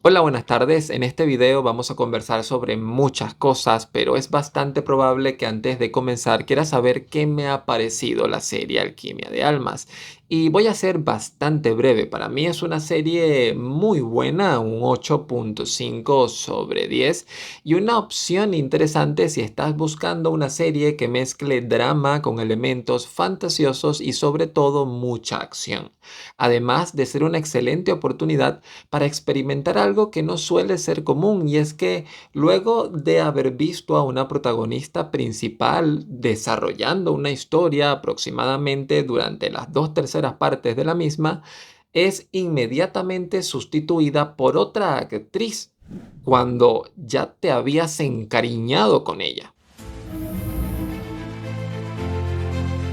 Hola, buenas tardes. En este video vamos a conversar sobre muchas cosas, pero es bastante probable que antes de comenzar quieras saber qué me ha parecido la serie Alquimia de Almas. Y voy a ser bastante breve. Para mí es una serie muy buena, un 8.5 sobre 10 y una opción interesante si estás buscando una serie que mezcle drama con elementos fantasiosos y sobre todo mucha acción. Además de ser una excelente oportunidad para experimentar algo que no suele ser común, y es que luego de haber visto a una protagonista principal desarrollando una historia aproximadamente durante las dos terceras partes de la misma, es inmediatamente sustituida por otra actriz cuando ya te habías encariñado con ella.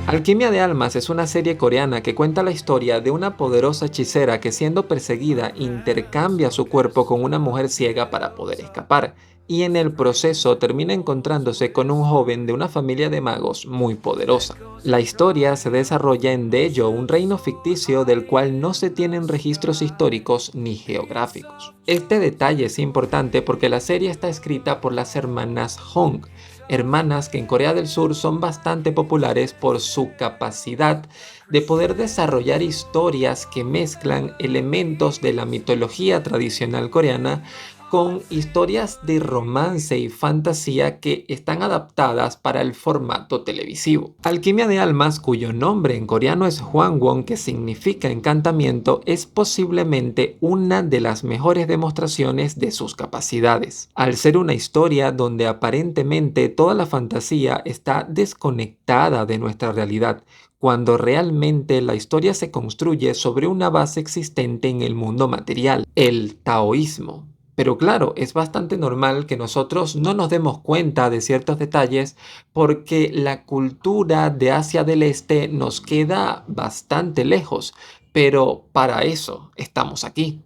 Alquimia de Almas es una serie coreana que cuenta la historia de una poderosa hechicera que, siendo perseguida, intercambia su cuerpo con una mujer ciega para poder escapar, y en el proceso termina encontrándose con un joven de una familia de magos muy poderosa. La historia se desarrolla en Daejeon, un reino ficticio del cual no se tienen registros históricos ni geográficos. Este detalle es importante porque la serie está escrita por las hermanas Hong, hermanas que en Corea del Sur son bastante populares por su capacidad de poder desarrollar historias que mezclan elementos de la mitología tradicional coreana con historias de romance y fantasía que están adaptadas para el formato televisivo. Alquimia de Almas, cuyo nombre en coreano es Hwangwon, que significa encantamiento, es posiblemente una de las mejores demostraciones de sus capacidades. Al ser una historia donde aparentemente toda la fantasía está desconectada de nuestra realidad, cuando realmente la historia se construye sobre una base existente en el mundo material, el taoísmo. Pero claro, es bastante normal que nosotros no nos demos cuenta de ciertos detalles porque la cultura de Asia del Este nos queda bastante lejos, pero para eso estamos aquí.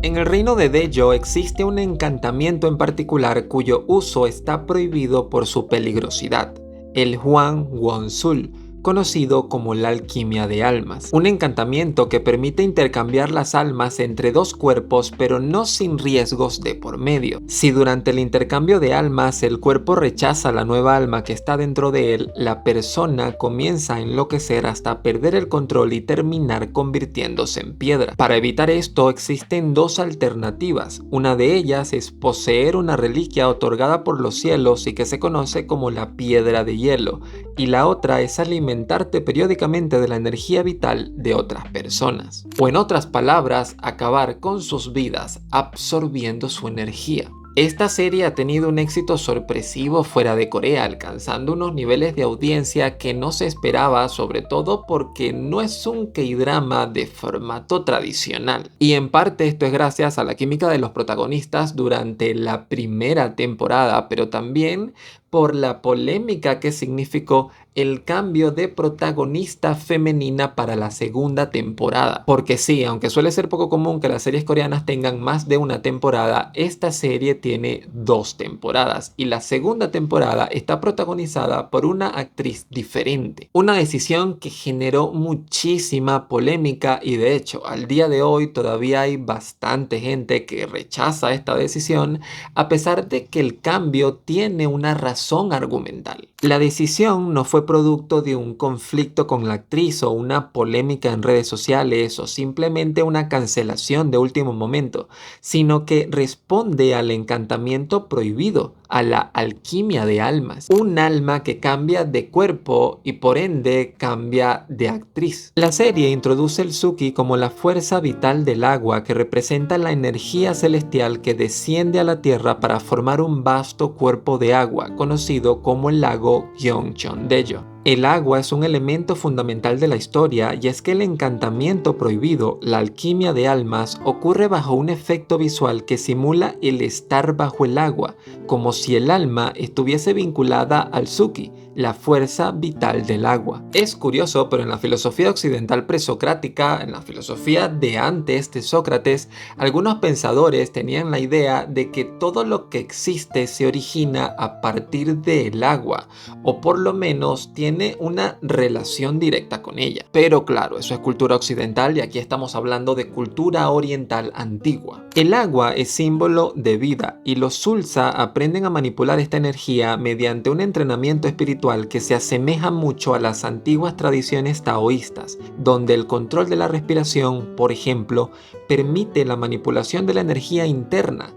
En el reino de Daejeon existe un encantamiento en particular cuyo uso está prohibido por su peligrosidad, el Hwang Won-sul, conocido como la alquimia de almas. Un encantamiento que permite intercambiar las almas entre dos cuerpos, pero no sin riesgos de por medio. Si durante el intercambio de almas el cuerpo rechaza la nueva alma que está dentro de él, la persona comienza a enloquecer hasta perder el control y terminar convirtiéndose en piedra. Para evitar esto existen dos alternativas. Una de ellas es poseer una reliquia otorgada por los cielos y que se conoce como la piedra de hielo, y la otra es alimentarte periódicamente de la energía vital de otras personas. O en otras palabras, acabar con sus vidas absorbiendo su energía. Esta serie ha tenido un éxito sorpresivo fuera de Corea, alcanzando unos niveles de audiencia que no se esperaba, sobre todo porque no es un K-drama de formato tradicional. Y en parte esto es gracias a la química de los protagonistas durante la primera temporada, pero también por la polémica que significó el cambio de protagonista femenina para la segunda temporada. Porque sí, aunque suele ser poco común que las series coreanas tengan más de una temporada, esta serie tiene dos temporadas y la segunda temporada está protagonizada por una actriz diferente. Una decisión que generó muchísima polémica y de hecho al día de hoy todavía hay bastante gente que rechaza esta decisión a pesar de que el cambio tiene una razón argumental. La decisión no fue producto de un conflicto con la actriz o una polémica en redes sociales o simplemente una cancelación de último momento, sino que responde al encantamiento prohibido, a la alquimia de almas. Un alma que cambia de cuerpo y por ende cambia de actriz. La serie introduce el Suki como la fuerza vital del agua que representa la energía celestial que desciende a la tierra para formar un vasto cuerpo de agua conocido como el lago Gyeongcheon-daejeon. El agua es un elemento fundamental de la historia y es que el encantamiento prohibido, la alquimia de almas, ocurre bajo un efecto visual que simula el estar bajo el agua, como si el alma estuviese vinculada al Suki, la fuerza vital del agua. Es curioso, pero en la filosofía occidental presocrática, en la filosofía de antes de Sócrates, algunos pensadores tenían la idea de que todo lo que existe se origina a partir del agua, o por lo menos tiene una relación directa con ella. Pero claro, eso es cultura occidental y aquí estamos hablando de cultura oriental antigua. El agua es símbolo de vida y los Sulsa aprenden a manipular esta energía mediante un entrenamiento espiritual que se asemeja mucho a las antiguas tradiciones taoístas, donde el control de la respiración, por ejemplo, permite la manipulación de la energía interna.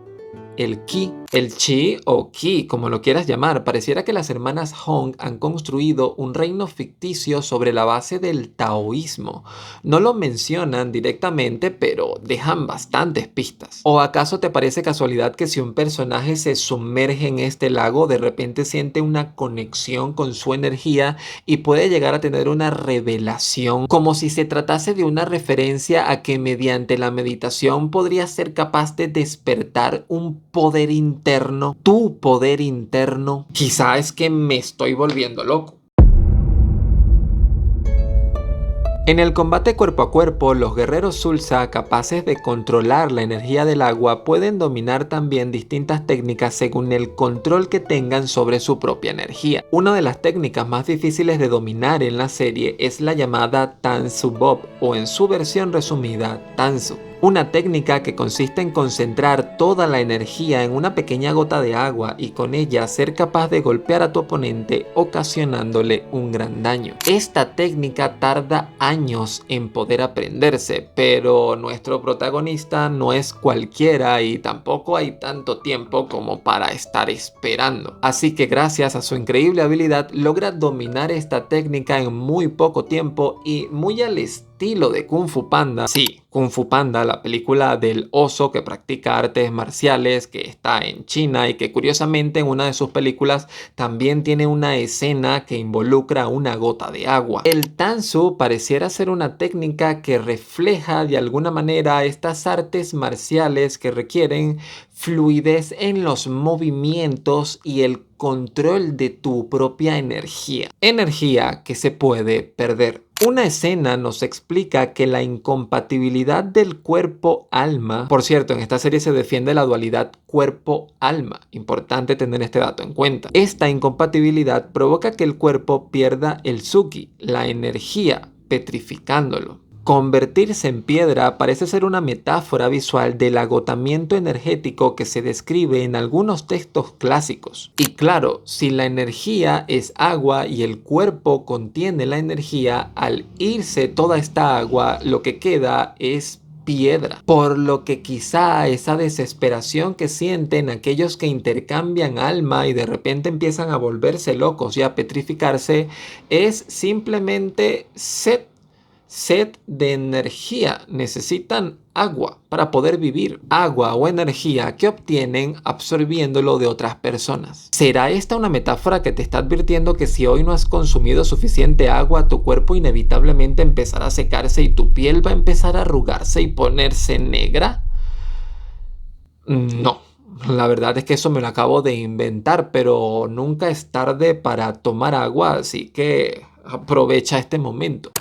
El ki, el chi o ki, como lo quieras llamar, pareciera que las hermanas Hong han construido un reino ficticio sobre la base del taoísmo. No lo mencionan directamente, pero dejan bastantes pistas. ¿O acaso te parece casualidad que si un personaje se sumerge en este lago, de repente siente una conexión con su energía y puede llegar a tener una revelación, como si se tratase de una referencia a que mediante la meditación podría ser capaz de despertar un poder interno, tu poder interno? Quizá es que me estoy volviendo loco. En el combate cuerpo a cuerpo, los guerreros Sulsa, capaces de controlar la energía del agua, pueden dominar también distintas técnicas según el control que tengan sobre su propia energía. Una de las técnicas más difíciles de dominar en la serie es la llamada Tansu Bob, o en su versión resumida, Tansu. Una técnica que consiste en concentrar toda la energía en una pequeña gota de agua y con ella ser capaz de golpear a tu oponente ocasionándole un gran daño. Esta técnica tarda años en poder aprenderse, pero nuestro protagonista no es cualquiera y tampoco hay tanto tiempo como para estar esperando. Así que gracias a su increíble habilidad logra dominar esta técnica en muy poco tiempo y muy al estilo de Kung Fu Panda. Sí, Kung Fu Panda, la película del oso que practica artes marciales, que está en China y que curiosamente en una de sus películas también tiene una escena que involucra una gota de agua. El Tansu pareciera ser una técnica que refleja de alguna manera estas artes marciales que requieren fluidez en los movimientos y el control de tu propia energía. Energía que se puede perder. Una escena nos explica que la incompatibilidad del cuerpo-alma, por cierto, en esta serie se defiende la dualidad cuerpo-alma, importante tener este dato en cuenta. Esta incompatibilidad provoca que el cuerpo pierda el Tsuki, la energía, petrificándolo. Convertirse en piedra parece ser una metáfora visual del agotamiento energético que se describe en algunos textos clásicos. Y claro, si la energía es agua y el cuerpo contiene la energía, al irse toda esta agua, lo que queda es piedra. Por lo que quizá esa desesperación que sienten aquellos que intercambian alma y de repente empiezan a volverse locos y a petrificarse es simplemente sed de energía. Necesitan agua para poder vivir. Agua o energía que obtienen absorbiéndolo de otras personas. ¿Será esta una metáfora que te está advirtiendo que si hoy no has consumido suficiente agua, tu cuerpo inevitablemente empezará a secarse y tu piel va a empezar a arrugarse y ponerse negra? No. La verdad es que eso me lo acabo de inventar, pero nunca es tarde para tomar agua, así que aprovecha este momento.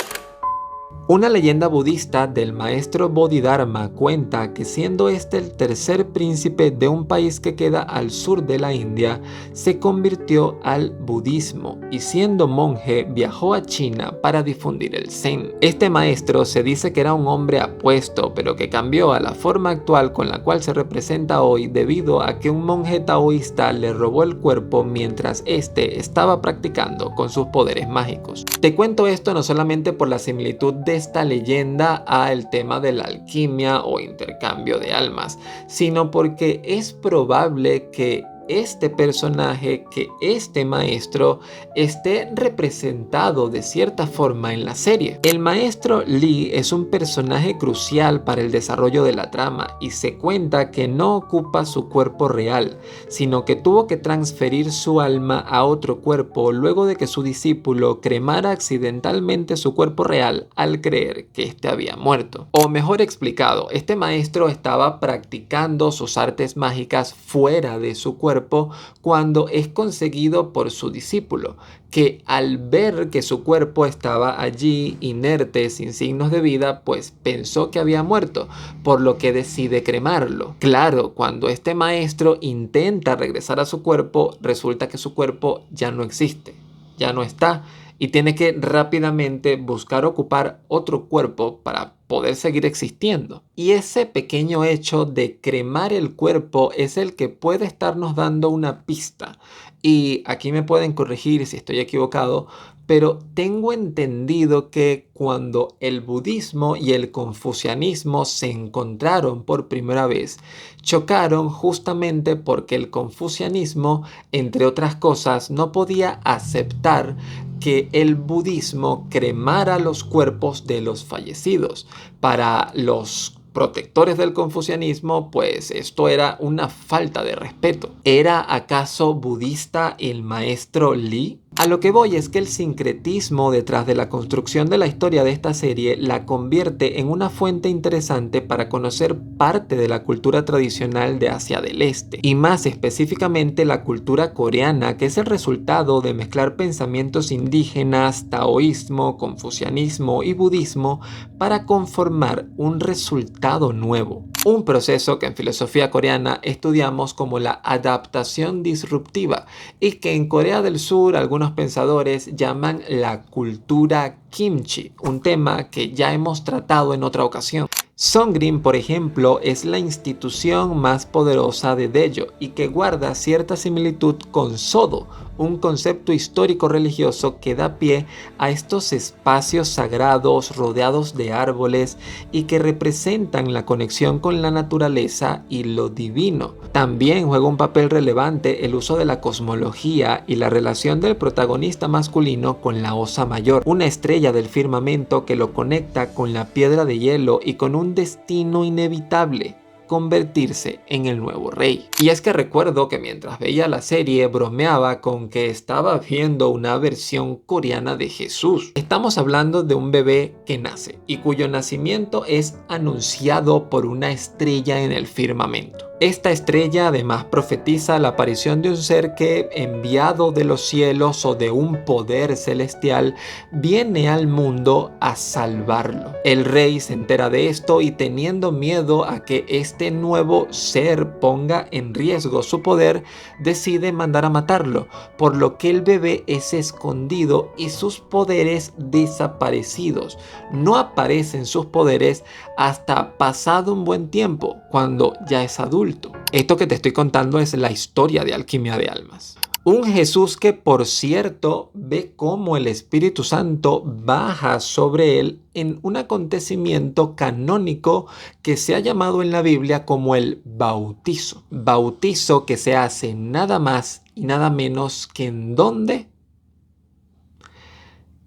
Una leyenda budista del maestro Bodhidharma cuenta que siendo este el tercer príncipe de un país que queda al sur de la India, se convirtió al budismo y siendo monje viajó a China para difundir el Zen. Este maestro se dice que era un hombre apuesto, pero que cambió a la forma actual con la cual se representa hoy debido a que un monje taoísta le robó el cuerpo mientras este estaba practicando con sus poderes mágicos. Te cuento esto no solamente por la similitud de esta leyenda al tema de la alquimia o intercambio de almas, sino porque es probable que este personaje, que este maestro esté representado de cierta forma en la serie. El maestro Li es un personaje crucial para el desarrollo de la trama y se cuenta que no ocupa su cuerpo real, sino que tuvo que transferir su alma a otro cuerpo luego de que su discípulo cremara accidentalmente su cuerpo real al creer que éste había muerto. O mejor explicado, este maestro estaba practicando sus artes mágicas fuera de su cuerpo cuerpo cuando es conseguido por su discípulo, que al ver que su cuerpo estaba allí inerte, sin signos de vida, pues pensó que había muerto, por lo que decide cremarlo. Claro, cuando este maestro intenta regresar a su cuerpo, resulta que su cuerpo ya no existe, ya no está, y tiene que rápidamente buscar ocupar otro cuerpo para poder seguir existiendo. Y ese pequeño hecho de cremar el cuerpo es el que puede estarnos dando una pista. Y aquí me pueden corregir si estoy equivocado, pero tengo entendido que cuando el budismo y el confucianismo se encontraron por primera vez, chocaron justamente porque el confucianismo, entre otras cosas, no podía aceptar que el budismo cremara los cuerpos de los fallecidos. Para los protectores del confucianismo, pues esto era una falta de respeto. ¿Era acaso budista el maestro Li? A lo que voy es que el sincretismo detrás de la construcción de la historia de esta serie la convierte en una fuente interesante para conocer parte de la cultura tradicional de Asia del Este, y más específicamente la cultura coreana, que es el resultado de mezclar pensamientos indígenas, taoísmo, confucianismo y budismo para conformar un resultado nuevo. Un proceso que en filosofía coreana estudiamos como la adaptación disruptiva y que en Corea del Sur algunos pensadores llaman la cultura kimchi, un tema que ya hemos tratado en otra ocasión. Songrin, por ejemplo, es la institución más poderosa de Daejeon y que guarda cierta similitud con Sodo, un concepto histórico religioso que da pie a estos espacios sagrados rodeados de árboles y que representan la conexión con la naturaleza y lo divino. También juega un papel relevante el uso de la cosmología y la relación del protagonista masculino con la Osa Mayor, una estrella del firmamento que lo conecta con la piedra de hielo y con un destino inevitable: convertirse en el nuevo rey. Y es que recuerdo que mientras veía la serie bromeaba con que estaba viendo una versión coreana de Jesús. Estamos hablando de un bebé que nace y cuyo nacimiento es anunciado por una estrella en el firmamento. Esta estrella además profetiza la aparición de un ser que, enviado de los cielos o de un poder celestial, viene al mundo a salvarlo. El rey se entera de esto y, teniendo miedo a que este nuevo ser ponga en riesgo su poder, decide mandar a matarlo, por lo que el bebé es escondido y sus poderes desaparecidos. No aparecen sus poderes hasta pasado un buen tiempo, cuando ya es adulto. Esto que te estoy contando es la historia de Alquimia de Almas. Un Jesús que, por cierto, ve cómo el Espíritu Santo baja sobre él en un acontecimiento canónico que se ha llamado en la Biblia como el bautizo. Bautizo que se hace nada más y nada menos que ¿en dónde?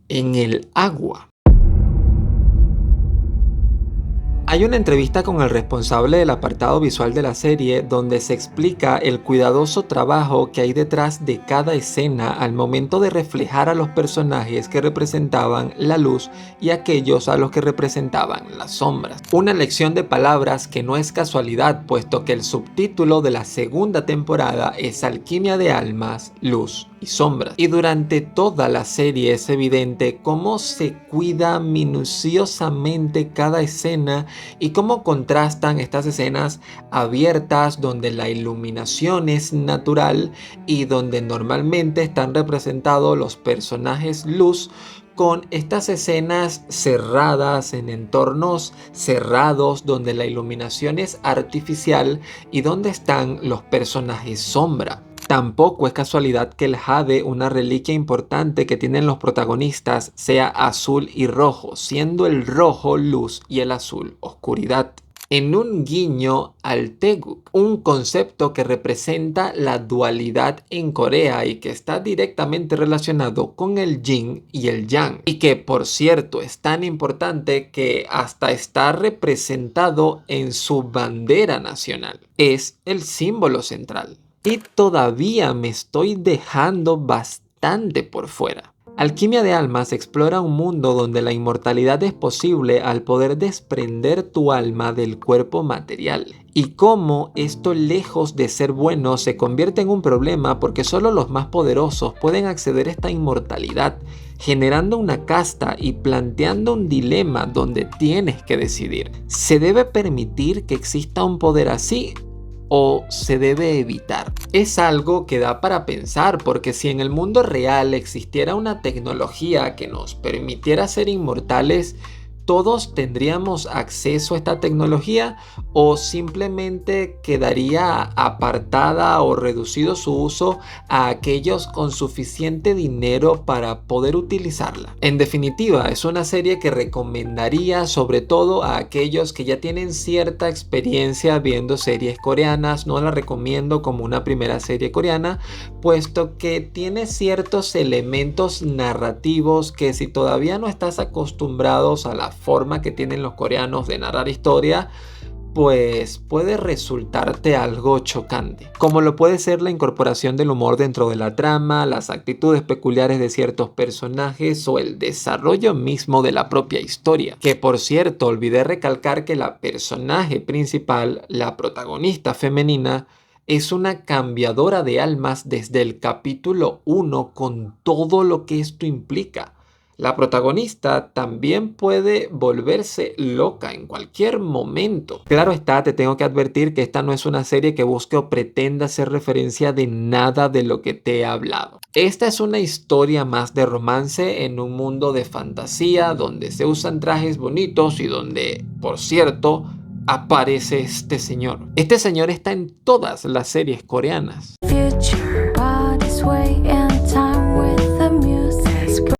En el agua. Hay una entrevista con el responsable del apartado visual de la serie donde se explica el cuidadoso trabajo que hay detrás de cada escena al momento de reflejar a los personajes que representaban la luz y aquellos a los que representaban las sombras. Una lección de palabras que no es casualidad, puesto que el subtítulo de la segunda temporada es Alquimia de Almas, Luz y Sombras. Y durante toda la serie es evidente cómo se cuida minuciosamente cada escena y cómo contrastan estas escenas abiertas donde la iluminación es natural y donde normalmente están representados los personajes luz, con estas escenas cerradas en entornos cerrados donde la iluminación es artificial y donde están los personajes sombra. Tampoco es casualidad que el jade, una reliquia importante que tienen los protagonistas, sea azul y rojo, siendo el rojo luz y el azul oscuridad. En un guiño al Taeguk, un concepto que representa la dualidad en Corea y que está directamente relacionado con el yin y el yang, y que, por cierto, es tan importante que hasta está representado en su bandera nacional. Es el símbolo central. Y todavía me estoy dejando bastante por fuera. Alquimia de Almas explora un mundo donde la inmortalidad es posible al poder desprender tu alma del cuerpo material, y cómo esto, lejos de ser bueno, se convierte en un problema porque solo los más poderosos pueden acceder a esta inmortalidad, generando una casta y planteando un dilema donde tienes que decidir: ¿se debe permitir que exista un poder así o se debe evitar? Es algo que da para pensar, porque si en el mundo real existiera una tecnología que nos permitiera ser inmortales, ¿todos tendríamos acceso a esta tecnología o simplemente quedaría apartada o reducido su uso a aquellos con suficiente dinero para poder utilizarla? En definitiva, es una serie que recomendaría sobre todo a aquellos que ya tienen cierta experiencia viendo series coreanas. No la recomiendo como una primera serie coreana, puesto que tiene ciertos elementos narrativos que, si todavía no estás acostumbrados a la forma que tienen los coreanos de narrar historia, pues puede resultarte algo chocante, como lo puede ser la incorporación del humor dentro de la trama, las actitudes peculiares de ciertos personajes o el desarrollo mismo de la propia historia. Que, por cierto, olvidé recalcar que la personaje principal, la protagonista femenina, es una cambiadora de almas desde el capítulo 1, con todo lo que esto implica. La protagonista también puede volverse loca en cualquier momento. Claro está, te tengo que advertir que esta no es una serie que busque o pretenda hacer referencia de nada de lo que te he hablado. Esta es una historia más de romance en un mundo de fantasía donde se usan trajes bonitos y donde, por cierto, aparece este señor. Este señor está en todas las series coreanas. Future, on its way.